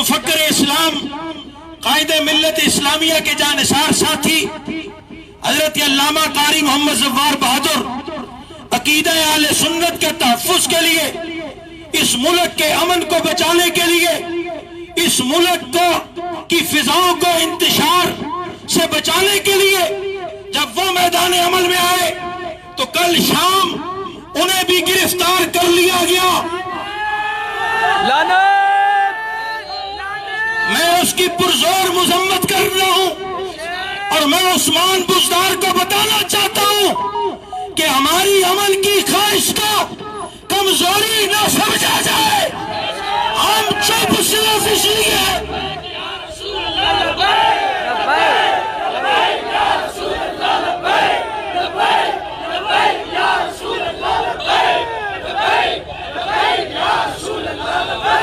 مفکر اسلام قائد ملت اسلامیہ کے جانثار ساتھی حضرت علامہ قاری محمد زوار بہادر عقیدہ اہل سنت کے تحفظ کے لیے، اس ملک کے امن کو بچانے کے لیے، اس ملک کی فضاؤں کو انتشار سے بچانے کے لیے جب وہ میدان عمل میں آئے تو کل شام انہیں بھی گرفتار کر لیا گیا۔ میں اس کی پرزور مذمت کر رہا ہوں، اور میں عثمان بزدار کو بتانا چاہتا ہوں کہ ہماری امن کی خواہش کو کمزوری نہ سمجھا جائے۔ ہم چپ صرف اس لیے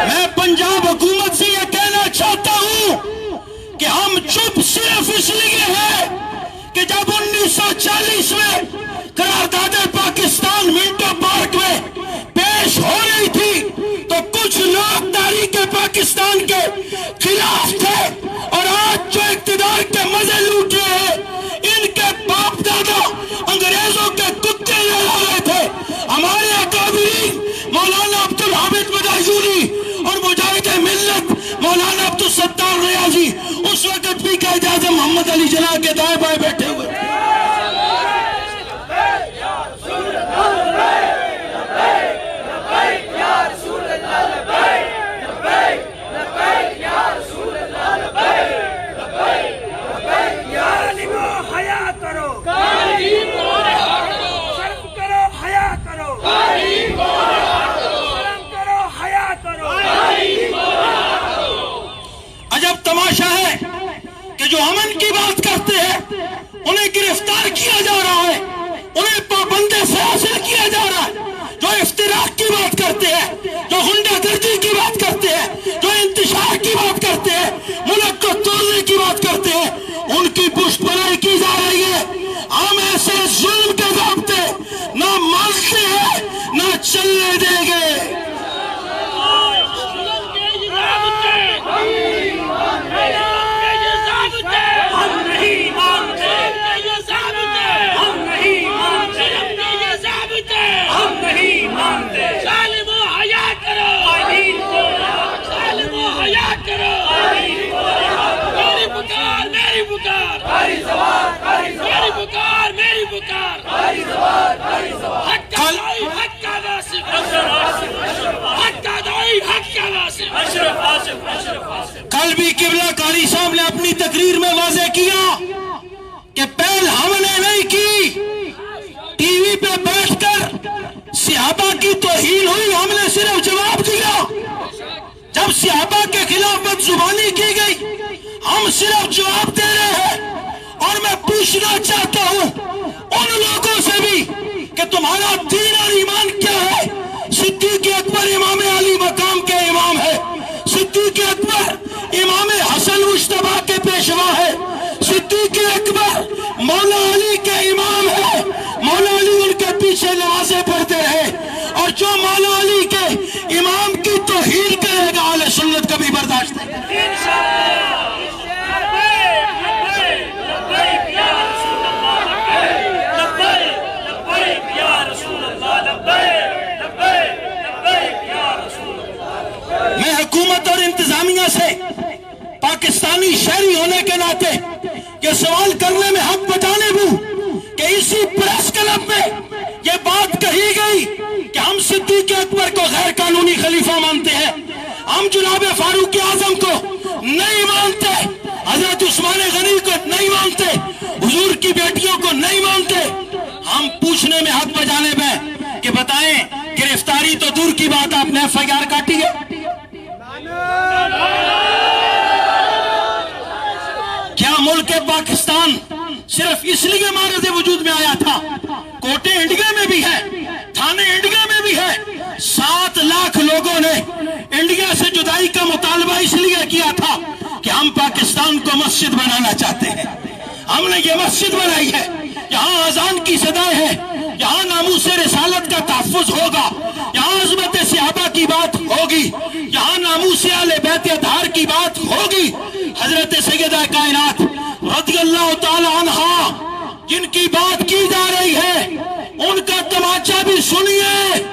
میں پنجاب حکومت سے یہ کہنا چاہتا ہوں کہ ہم چپ صرف اس لیے ہے کہ جب 1940 میں قرارداد پاکستان منٹو پارک میں پیش ہو رہی تھی تو کچھ لوگ تاریخ پاکستان کے خلاف تھے، اور آج جو اقتدار کے مزے لوٹ رہے ہیں ان کے باپ دادا انگریزوں کے کتے لڑا رہے تھے۔ ہمارے اکابرین مولانا عبدالحامد بدایونی اور مجاہد ملت مولانا عبدالستار ریاضی اس وقت بھی قائد اعظم محمد علی جناح کے دائیں بائیں بیٹھے ہوئے تھے۔ عجب تماشا ہے کہ جو امن کی بات کرتے ہیں انہیں گرفتار کیا جا رہا ہے، انہیں پابندے سے حاصل کیا جا رہا ہے۔ جو افتراق کی بات کرتے ہیں، جو غنڈہ گردی کی بات کرتے ہیں، جو انتشار کی بات کرتے ہیں، ملک کو توڑنے کی بات کرتے ہیں، ان کی پشت پناہی کی جا رہی ہے۔ ہم ایسے ظلم کے ضابطے نہ مانتے ہیں نہ چلنے دیں گے۔ کل بھی قبلہ قاری صاحب نے اپنی تقریر میں واضح کیا کہ پہل ہم نے نہیں کی، ٹی وی پہ بیٹھ کر صحابہ کی توہین ہوئی، ہم نے صرف جواب دیا۔ جب صحابہ کے خلاف بدزبانی کی گئی ہم صرف جواب دے رہے ہیں۔ اور میں پوچھنا چاہتا ہوں ان لوگوں سے بھی کہ تمہارا دین اور ایمان کیا ہے؟ صدیق اکبر امام علی مقام کے امام ہے، صدیق اکبر امام حسن مجتبیٰ کے پیشوا ہے، صدیق اکبر مولا علی کے امام ہے، مولا علی ان کے پیچھے نمازیں پڑھتے ہیں، اور جو مولا علی کے امام کی توہین کرے گا اہل سنت کبھی برداشت نہیں کرے گا۔ میں حکومت اور انتظامیہ سے پاکستانی شہری ہونے کے ناطے یہ سوال کرنے میں حق بتانے ہوں کہ اسی پریس کلب میں یہ بات کہی گئی کہ ہم صدیق اکبر کو غیر قانونی خلیفہ مانتے ہیں، ہم جناب فاروق اعظم کو نہیں مانتے، حضرت عثمان غنی کو نہیں مانتے، حضور کی بیٹیوں کو نہیں مانتے۔ ہم پوچھنے میں حق بجانے میں کہ بتائیں گرفتاری تو دور کی بات، آپ نے ایف آئی آر کاٹی ہے؟ کیا ملک پاکستان صرف اس لیے معرض وجود میں آیا تھا؟ کوٹے انڈیا میں بھی ہے، تھانے انڈیا میں بھی ہے۔ 7 لاکھ لوگوں نے انڈیا سے جدائی کا مطالبہ اس لیے کیا تھا کہ ہم پاکستان کو مسجد بنانا چاہتے ہیں۔ ہم نے یہ مسجد بنائی ہے، یہاں اذان کی صدائیں ہیں، یہاں ناموس رسالت کا تحفظ ہوگا، یہاں عظمت صحابہ کی بات ہوگی، یہاں ناموس اہل بیت اطہار کی بات جن کی بات کی جا رہی ہے ان کا تماچا بھی سنیے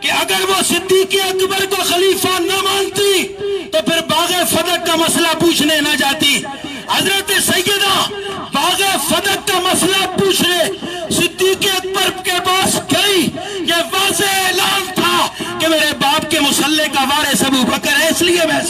کہ اگر وہ صدیق اکبر کو خلیفہ نہ مانتی تو پھر باغ فدق کا مسئلہ پوچھنے نہ جاتی. حضرت سیدہ باغ فدق کا مسئلہ پوچھنے صدیق اکبر کے پاس گئی. یہ واضح اعلان تھا کہ میرے باپ کے مصلی کا وارث ابو بکر ہے، اس لیے میں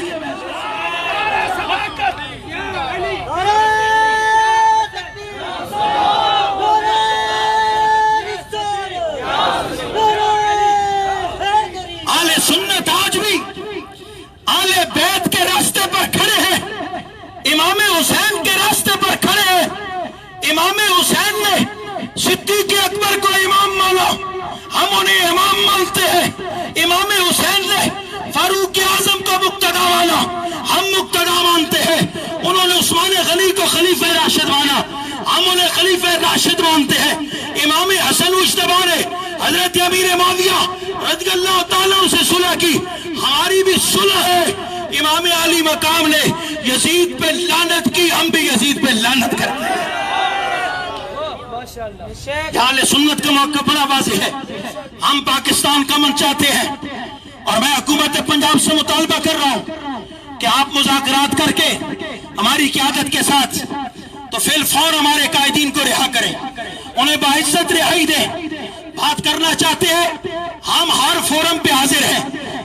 آل سنت آج بھی آل بیت کے راستے پر کھڑے ہیں، امام حسین کے راستے پر کھڑے ہیں. امام حسین نے صدیق اکبر کو امام مانا، ہم انہیں امام مانتے ہیں. امام حسین نے فاروق اعظم کو مقتدا مانا، ہم مقتدا مانتے ہیں. انہوں نے عثمان غنی کو خلیفہ راشد مانا، ہم انہیں خلیفہ راشد مانتے ہیں. امام حسن مجتبی نے حضرت امیر معاویہ رضی اللہ تعالیٰ سے صلح کی، ہماری بھی صلح ہے. امام علی مقام نے یزید پہ لعنت کی، ہم بھی یزید پہ لعنت کرتے ہیں. اہل سنت کا موقع بڑا واضح ہے. ہم پاکستان کا امن چاہتے ہیں اور میں حکومت پنجاب سے مطالبہ کر رہا ہوں کہ آپ مذاکرات کر کے ہماری قیادت کے ساتھ تو فی الفور ہمارے قائدین کو رہا کریں، انہیں باعزت رہائی دیں. بات کرنا چاہتے ہیں ہم ہر فورم پہ حاضر ہیں،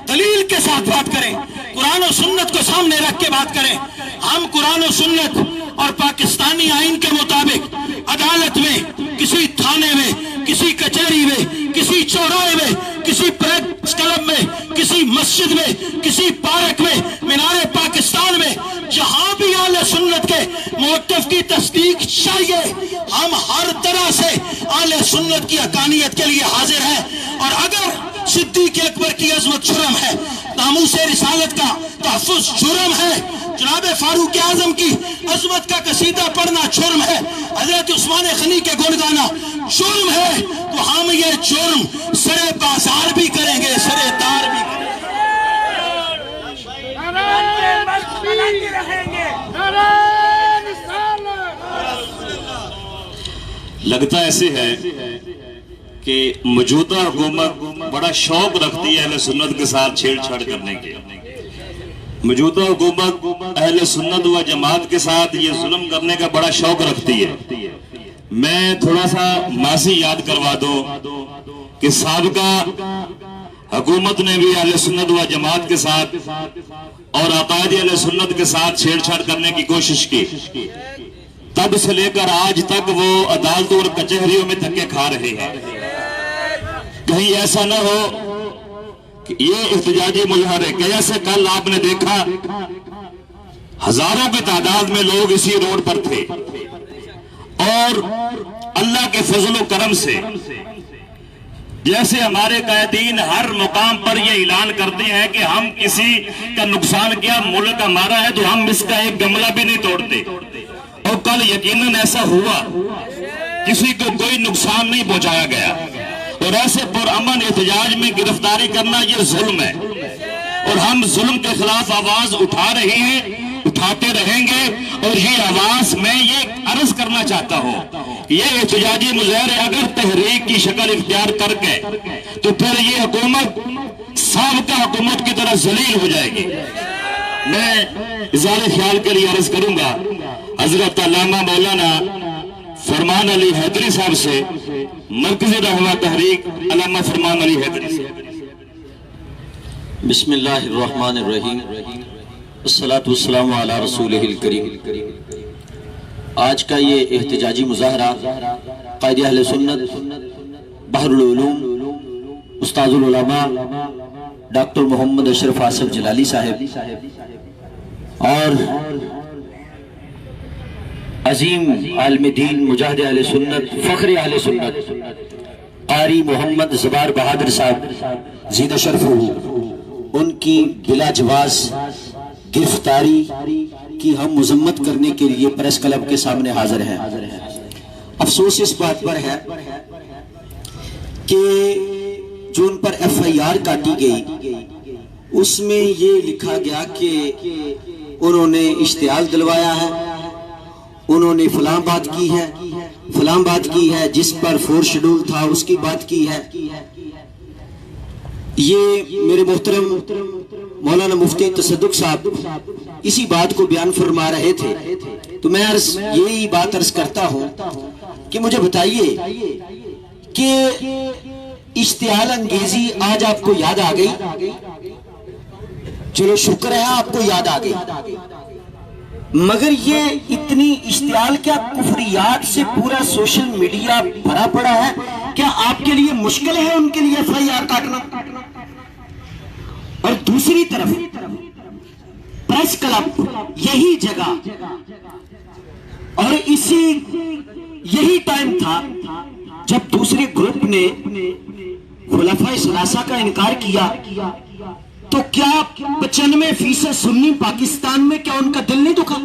دلیل کے ساتھ بات کریں، قرآن و سنت کو سامنے رکھ کے بات کریں. ہم قرآن و سنت اور پاکستانی آئین کے مطابق عدالت میں، کسی تھانے میں، کسی کچہری میں، کسی چوراہے میں، کسی پریس کلب میں، کسی مسجد میں، کسی پارک میں، مینار پاکستان میں، جہاں بھی اہل سنت کے موقف کی تصدیق چاہیے، ہم ہر طرح سے اہل سنت کی حقانیت کے لیے حاضر ہیں. اور اگر صدیق اکبر کی عظمت جرم ہے، ناموس رسالت کا تحفظ جرم ہے، جناب فاروق اعظم کی عظمت کا قصیدہ پڑھنا جرم ہے، حضرت عثمان غنی کے گن گانا جرم ہے، تو ہم یہ جرم سرے بازار بھی کریں گے، سرے دار بھی کریں گے. لگتا ایسے ہے کہ موجودہ حکومت بڑا شوق رکھتی ہے اہل سنت کے ساتھ چھیڑ چھاڑ کرنے کے. موجودہ حکومت اہل سنت و جماعت کے ساتھ یہ ظلم کرنے کا بڑا شوق رکھتی ہے. میں تھوڑا سا ماضی یاد کروا دوں کہ سابقہ حکومت نے بھی اہل سنت و جماعت کے ساتھ اور عقائد اہل سنت کے ساتھ چھیڑ چھاڑ کرنے کی کوشش کی. تب سے لے کر آج تک وہ عدالتوں اور کچہریوں میں دھکے کھا رہے ہیں. کہیں ایسا نہ ہو کہ یہ احتجاجی مظاہرے کہ جیسے کل آپ نے دیکھا ہزاروں کی تعداد میں لوگ اسی روڈ پر تھے، اور اللہ کے فضل و کرم سے جیسے ہمارے قائدین ہر مقام پر یہ اعلان کرتے ہیں کہ ہم کسی کا نقصان کیا، ملک ہمارا ہے تو ہم اس کا ایک گملہ بھی نہیں توڑتے، اور کل یقیناً ایسا ہوا، کسی کو کوئی نقصان نہیں پہنچایا گیا. اور ایسے پرامن احتجاج میں گرفتاری کرنا یہ ظلم ہے، اور ہم ظلم کے خلاف آواز اٹھا رہے ہیں، اٹھاتے رہیں گے. اور یہ آواز میں یہ عرض کرنا چاہتا ہوں، یہ احتجاجی مظاہرے اگر تحریک کی شکل اختیار کر کے تو پھر یہ حکومت سابقہ حکومت کی طرح ذلیل ہو جائے گی. میں اظہار خیال کے لیے عرض کروں گا حضرت علامہ مولانا فرمان علی حیدری صاحب سے، مرکزی رہنما تحریک علامہ فرمان علی حیدری سے. بسم اللہ الرحمن الرحیم، الصلاۃ والسلام علی رسولہ الکریم. آج کا یہ احتجاجی مظاہرہ قائد اہل سنت بحر العلوم استاذ العلماء ڈاکٹر محمد اشرف آصف جلالی صاحب اور عظیم عالم دین مجاہد اہل سنت فخر اہل سنت قاری محمد زبار بہادر صاحب زیدہ شرف ان کی بلا جواز گرفتاری کی ہم مذمت کرنے کے لیے پریس کلب کے سامنے حاضر ہیں. افسوس اس بات پر ہے کہ جو ان پر ایف آئی آر کاٹی گئی اس میں یہ لکھا گیا کہ انہوں نے اشتعال دلوایا ہے، انہوں نے فلاں بات کی ہے، فلاں بات کی ہے، جس پر 4 شیڈول تھا اس کی بات کی ہے. یہ میرے محترم مولانا مفتی تصدق صاحب اسی بات کو بیان فرما رہے تھے، تو میں یہی بات عرض کرتا ہوں کہ مجھے بتائیے کہ اشتعال انگیزی آج آپ کو یاد آ گئی؟ چلو شکر ہے آپ کو یاد آ گئی، مگر یہ اتنی اشتعال کیا کفریات سے پورا سوشل میڈیا بھرا پڑا ہے؟ کیا آپ کے لیے مشکل ہے ان کے لیے FIR کاٹنا؟ اور دوسری طرف پریس کلب یہی جگہ اور یہی ٹائم تھا جب دوسرے گروپ نے خلفائے ثلاثہ کا انکار کیا، تو کیا 95% سنی پاکستان میں کیا ان کا دل نہیں دکھا؟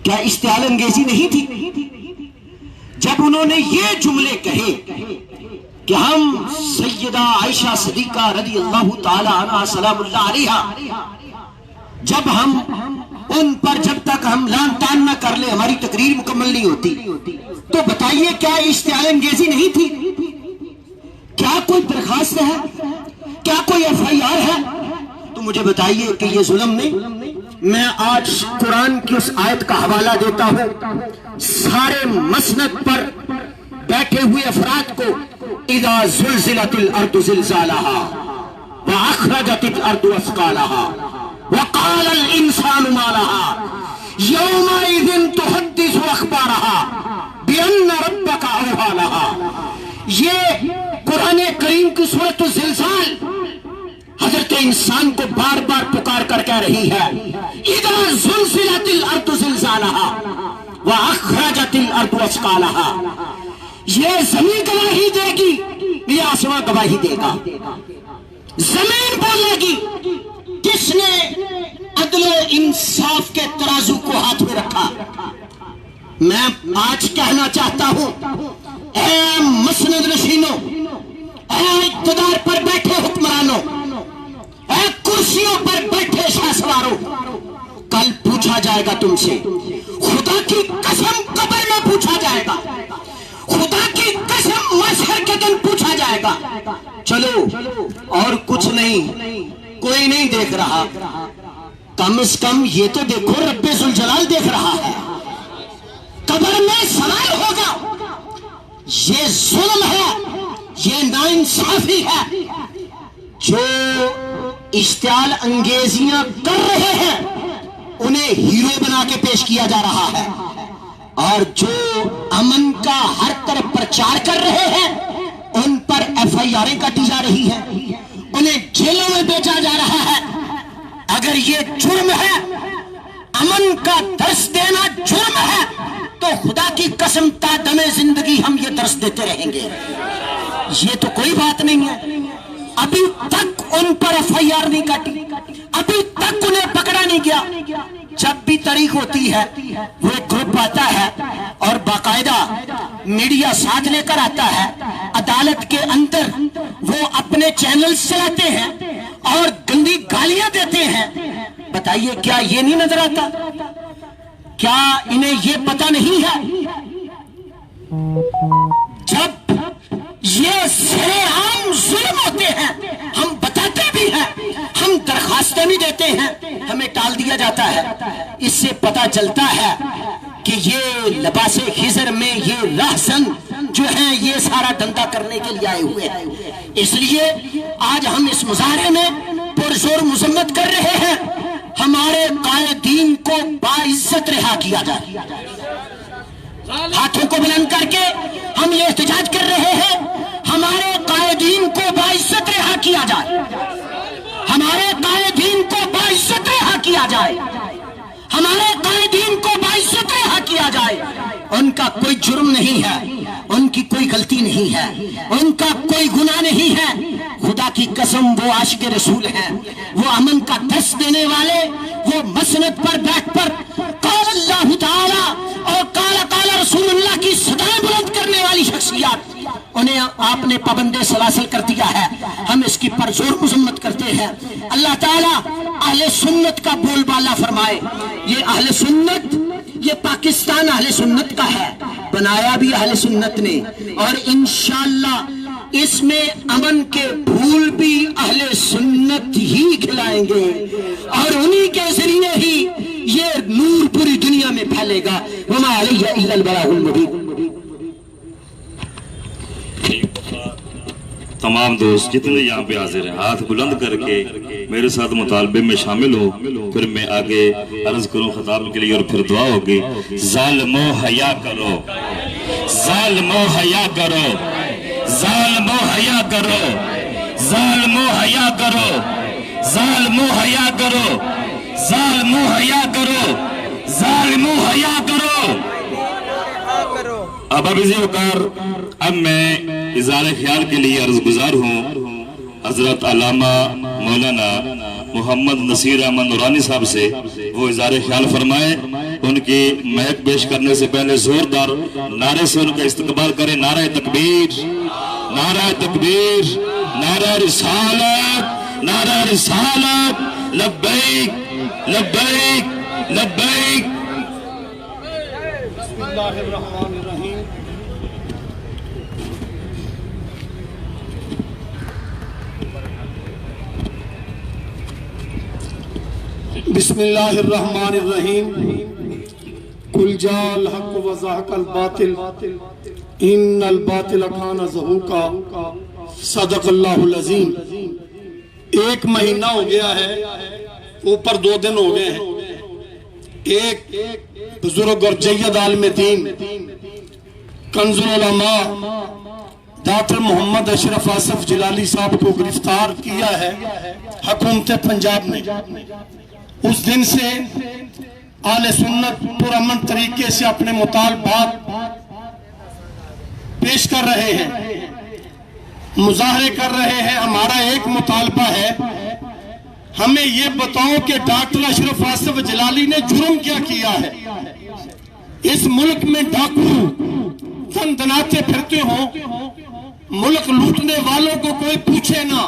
کیا اشتعال انگیزی نہیں تھی؟ جب انہوں نے یہ جملے کہے کہ ہم سیدہ عائشہ صدیقہ رضی اللہ تعالی عنہا سلام اللہ علیہا، جب تک ہم لان تان نہ کر لیں ہماری تقریر مکمل نہیں ہوتی، تو بتائیے کیا اشتعال انگیزی نہیں تھی؟ کیا کوئی درخواست ہے؟ کیا کوئی FIR ہے؟ تو مجھے بتائیے کہ یہ ظلم نہیں؟ میں آج قرآن کی اس آیت کا حوالہ دیتا ہوں سارے مسند پر بیٹھے ہوئے افراد کو، اذا زلزلت الارض زلزالها واخرجت الارض اثقالها وقال الانسان ما لها يومئذ تحدث اخبارها بان ربك اوحى لها. یہ قرآن کریم کی سورۃ الزلزال حضرت انسان کو بار بار پکار کر کہہ رہی ہے، اذا زلزلت الارض زلزالها واخرجت الارض اثقالها. یہ زمین گواہی دے گی، یہ آسمان گواہی دے گا. زمین بولے گی کس نے عدل و انصاف کے ترازو کو ہاتھ میں رکھا. میں آج کہنا چاہتا ہوں، اے مسند نشینوں، اے اقتدار پر بیٹھے حکمرانوں، اے کرسیوں پر بیٹھے شاہ سواروں، کل پوچھا جائے گا تم سے. خدا کی قسم قبر میں پوچھا جائے گا، خدا کی قسم محشر کے دن پوچھا جائے گا. چلو اور کچھ نہیں، کوئی نہیں دیکھ رہا، کم از کم یہ تو دیکھو رب ذوالجلال دیکھ رہا ہے. قبر میں سوال ہوگا. یہ ظلم ہے، یہ ناانصافی ہے. جو اشتعال انگیزیاں کر رہے ہیں انہیں ہیرو بنا کے پیش کیا جا رہا ہے، اور جو امن کا ہر طرف پرچار کر رہے ہیں ان پر FIR کاٹی جا رہی ہے، انہیں جیلوں میں بیچا جا رہا ہے. اگر یہ جرم ہے، امن کا درس دینا جرم ہے، تو خدا کی قسم تا دم زندگی ہم یہ درس دیتے رہیں گے. یہ تو کوئی بات نہیں ہے. ابھی تک ان پر FIR نہیں کاٹی، ابھی تک انہیں پکڑا نہیں گیا. جب بھی تاریخ ہوتی ہے وہ گروپ آتا ہے اور باقاعدہ میڈیا ساتھ لے کر آتا ہے، عدالت کے اندر وہ اپنے چینل چلاتے ہیں اور گندی گالیاں دیتے ہیں. بتائیے کیا یہ نہیں نظر آتا؟ کیا انہیں یہ پتہ نہیں ہے؟ جب یہ سرے عام ظلم ہوتے ہیں ہم بتاتے بھی ہیں، ہم درخواستیں بھی دیتے ہیں، ہمیں ٹال دیا جاتا ہے. اس سے پتہ چلتا ہے کہ یہ لباس خضر میں یہ راہزن جو ہیں یہ سارا دھندا کرنے کے لیے آئے ہوئے ہیں. اس لیے آج ہم اس مظاہرے میں پرزور مذمت کر رہے ہیں. ہمارے قائدین کو باعزت رہا کیا جائے. ہاتھوں کو بلند کر کے ہم یہ احتجاج کر رہے ہیں، ہمارے قائدین کو باعزت رہا کیا جائے، ہمارے قائدین کو باعزت رہا کیا جائے، ہمارے قائدین کو باعزت رہا کیا جائے. ان کا کوئی جرم نہیں ہے، ان کی کوئی غلطی نہیں ہے، ان کا کوئی گناہ نہیں ہے. خدا کی قسم وہ عاشق رسول ہیں، وہ امن کا درس دینے والے، وہ مسند پر بیٹھ پر قال اللہ تعالی اور قال رسول اللہ کی صدائیں بلند کرنے والی شخصیات، انہیں آپ نے پابند سلاسل کر دیا ہے. ہم اس کی پرزور مذمت کرتے ہیں. اللہ تعالیٰ اہل سنت کا بول بالا فرمائے. یہ اہل سنت یہ پاکستان اہل سنت کا ہے، بنایا بھی اہل سنت نے، اور انشاءاللہ اس میں امن کے پھول بھی اہل سنت ہی کھلائیں گے، اور انہی کے ذریعے ہی یہ نور پوری دنیا میں پھیلے گا۔ وما علیہ الا البلاغ المبین۔ تمام دوست جتنے یہاں پہ حاضر ہیں ہاتھ بلند کر کے میرے ساتھ مطالبے میں شامل ہو، پھر میں آگے عرض کروں خطاب کے لیے اور پھر دعا ہوگی۔ ظالمو حیا کرو، ظالمو حیا کرو، ظالمو حیا کرو، ظالمو حیا کرو، ظالمو حیا کرو، ظالمو حیا کرو، ظالمو حیا کرو۔ اب ابھی وقار اب میں اظہار خیال کے لیے عرض گزار ہوں حضرت علامہ مولانا محمد نصیر احمد نورانی صاحب سے، وہ اظہار خیال فرمائے۔ ان کی مہک پیش کرنے سے پہلے زوردار نعرے سے ان کا استقبال کریں۔ نعرہ تکبیر، نعرہ تکبیر، نعرہ رسالت، نعرہ رسالت، لبیک لبیک لبیک۔ بسم اللہ الرحمن الرحیم۔ بسم اللہ الرحمن الرحیم۔ قل جاء الحق وزهق الباطل ان الباطل کان زہوقا۔ صدق اللہ العظیم۔ ایک مہینہ ہو گیا ہے، اوپر 2 دن ہو گئے ہیں۔ ایک بزرگ اور جید عالم دین کنز العلماء ڈاکٹر محمد اشرف آصف جلالی صاحب کو گرفتار کیا ہے حکومت پنجاب نے۔ اس دن سے اہل سنت پرامن طریقے سے اپنے مطالبات پیش کر رہے ہیں، مظاہرے کر رہے ہیں۔ ہمارا ایک مطالبہ ہے، ہمیں یہ بتاؤ کہ ڈاکٹر اشرف آصف جلالی نے جرم کیا ہے؟ اس ملک میں ڈاکو دن دناتے پھرتے ہوں، ملک لوٹنے والوں کو کوئی پوچھے نہ،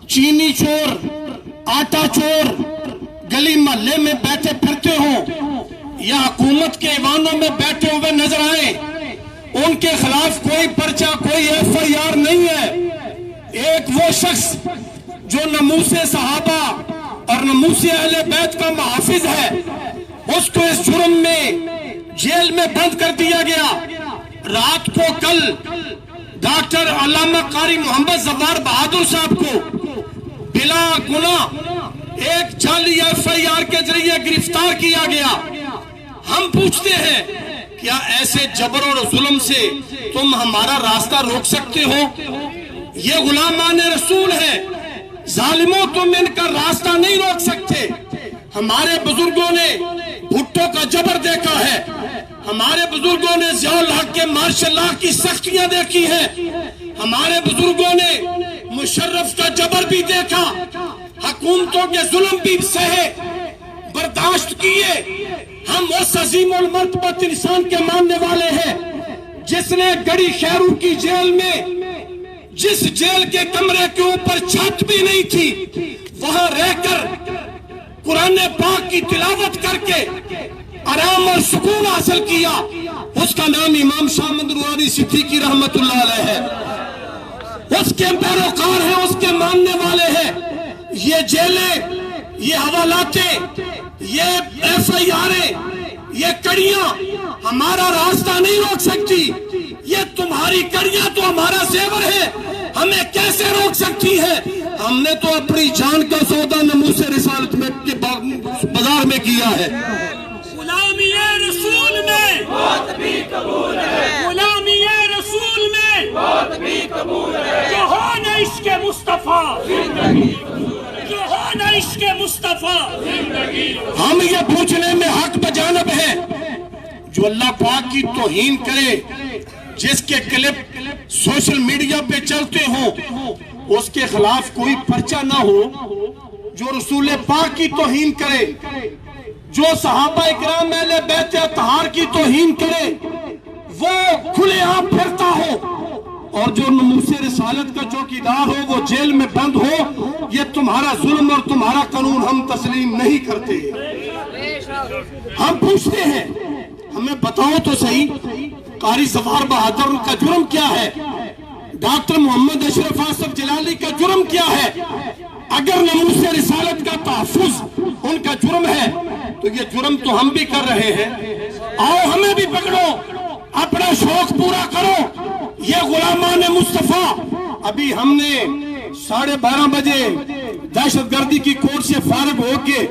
چینی چور، آٹا چور گلی محلے میں بیٹھے پھرتے ہوں یا حکومت کے ایوانوں میں بیٹھے ہوئے نظر آئیں، ان کے خلاف کوئی پرچہ، کوئی FIR نہیں ہے۔ ایک وہ شخص جو ناموس صحابہ اور ناموس اہل بیت کا محافظ ہے، اس کو اس جرم میں جیل میں بند کر دیا گیا۔ رات کو کل ڈاکٹر علامہ قاری محمد زوار بہادر صاحب کو بلا گناہ ایک جعلی FIR کے ذریعے گرفتار کیا گیا۔ ہم پوچھتے ہیں کیا ایسے جبر اور ظلم سے تم ہمارا راستہ روک سکتے ہو؟ یہ غلامان رسول ہے، ظالموں تم ان کا راستہ نہیں روک سکتے۔ ہمارے بزرگوں نے بھٹو کا جبر دیکھا ہے، ہمارے بزرگوں نے ضیاء الحق کے مارشل لا کی سختیاں دیکھی ہیں، ہمارے بزرگوں نے مشرف کا جبر بھی دیکھا، حکومتوں کے ظلم بھی سہے، برداشت کیے۔ ہم اس عظیم المرتبت انسان کے ماننے والے ہیں جس نے گڑی خیرو کی جیل میں، جس جیل کے کمرے کے اوپر چھت بھی نہیں تھی، وہاں رہ کر قرآن پاک کی تلاوت کر کے آرام اور سکون حاصل کیا۔ اس کا نام امام شاہ احمد نورانی صدیقی رحمت اللہ علیہ ہے۔ اس کے پیروکار ہیں، اس کے ماننے والے ہیں۔ یہ جیلیں، یہ حوالاتیں، یہ FIRیں، یہ کڑیاں ہمارا راستہ نہیں روک سکتی۔ یہ تمہاری کڑیاں تو ہمارا زیور ہے، ہمیں کیسے روک سکتی ہے؟ ہم نے تو اپنی جان کا سودا ناموس رسالت میں بازار میں کیا ہے۔ غلامی رسول میں بہت بھی قبول ہے، غلامی رسول میں بہت بھی قبول ہے۔ جو ہو نہ عشق مصطفیٰ زندگی، جو ہو نہ عشق مصطفیٰ زندگی۔ ہم یہ پوچھنے میں حق بجانب ہے، جو اللہ پاک کی توہین کرے، جس کے کلپ سوشل میڈیا پہ چلتے ہوں، اس کے خلاف کوئی پرچہ نہ ہو۔ جو رسول پاک کی توہین کرے، جو صحابہ اکرام اہل بیت اطہار کی توہین کرے، وہ کھلے عام پھرتا ہو، اور جو ناموس رسالت کا چوکیدار ہو وہ جیل میں بند ہو، یہ تمہارا ظلم اور تمہارا قانون ہم تسلیم نہیں کرتے۔ ہم پوچھتے ہیں ہمیں بتاؤ تو صحیح، قاری ظفار بہادر کا جرم کیا ہے؟ ڈاکٹر محمد اشرف آصف جلالی کا جرم کیا ہے؟ اگر ناموس رسالت کا تحفظ ان کا جرم ہے تو یہ جرم تو ہم بھی کر رہے ہیں۔ آؤ ہمیں بھی پکڑو، اپنا شوق پورا کرو۔ یہ غلامان مصطفیٰ، ابھی ہم نے 12:30 بجے دہشت گردی کی کورٹ سے فارغ ہو کے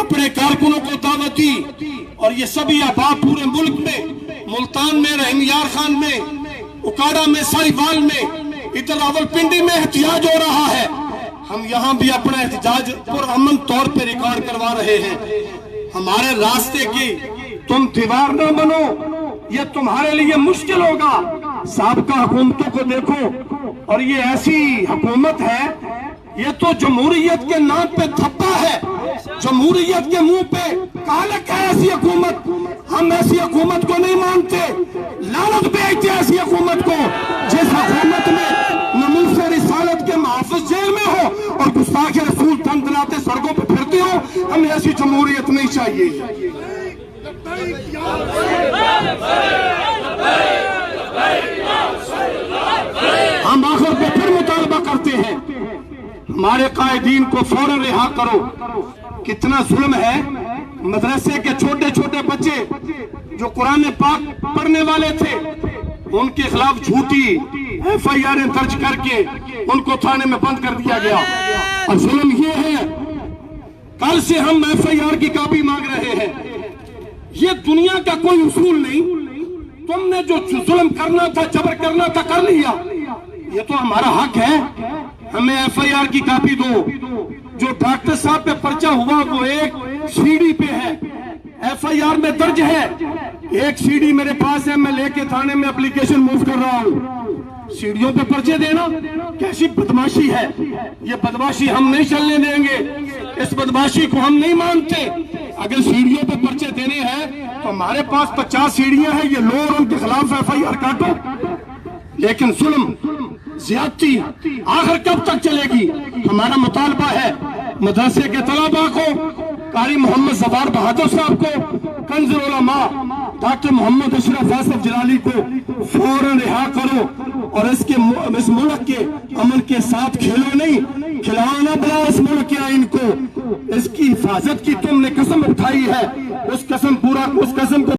اپنے کارکنوں کو دعوت دی، اور یہ سبھی احباب پورے ملک میں، ملتان میں، رحیم یار خان میں، اکاڑا میں، ساہیوال میں، ادھر راولپنڈی میں احتجاج ہو رہا ہے۔ ہم یہاں بھی اپنا احتجاج پرامن طور پہ ریکارڈ کروا رہے ہیں۔ ہمارے راستے کی تم دیوار نہ بنو، یہ تمہارے لیے مشکل ہوگا۔ سابقہ حکومتوں کو دیکھو، اور یہ ایسی حکومت ہے، یہ تو جمہوریت کے نام پہ تھپا ہے، جمہوریت کے منہ پہ کالک ہے ایسی حکومت۔ ہم ایسی حکومت کو نہیں مانتے، لعنت بھیجتے ایسی حکومت کو جس حکومت میں ناموس رسالت کے محافظ جیل میں ہو اور گستاخ رسول دن دناتے سڑکوں پہ پھرتے ہو۔ ہمیں ایسی جمہوریت نہیں چاہیے۔ ہم آخر پہ پھر مطالبہ کرتے ہیں، ہمارے قائدین کو فوراً رہا کرو۔ کتنا ظلم ہے، مدرسے کے چھوٹے چھوٹے بچے جو قرآن پاک پڑھنے والے تھے، ان کے خلاف جھوٹی FIR درج کر کے ان کو تھانے میں بند کر دیا گیا۔ اور ظلم یہ ہے، کل سے ہم FIR کی کاپی مانگ رہے ہیں۔ یہ دنیا کا کوئی اصول نہیں، تم نے جو ظلم کرنا تھا، جبر کرنا تھا، کر لیا، یہ تو ہمارا حق ہے۔ ہمیں FIR کی کاپی دو۔ جو ڈاکٹر صاحب پہ پرچہ ہوا وہ ایک CD پہ ہے، FIR میں درج ہے، ایک CD میرے پاس ہے، میں لے کے تھانے میں اپلیکیشن موو کر رہا ہوں۔ سیڑھیوں پہ پرچے دینا کیسی بدماشی ہے، یہ بدماشی ہم نہیں چلنے دیں گے، اس بدماشی کو ہم نہیں مانتے۔ اگر سیڑھیوں پہ پرچے دینے ہیں تو ہمارے پاس 50 سیڑھیاں ہیں، یہ لو اور ان کے خلاف FIR کاٹو۔ لیکن ظلم، زیادتی آخر کب تک چلے گی؟ ہمارا مطالبہ ہے مدرسے کے طلباء کو، قاری محمد ظفار بہادر صاحب کو، کنز العلماء ڈاکٹر محمد اشرف آصف جلالی کو فوراً رہا کرو، اور اس ملک کے امن کے ساتھ کھیلو نہیں، کھلانا بنا اس ملک کے آئین کو۔ اس کی حفاظت کی تم نے قسم اٹھائی ہے، اس قسم کو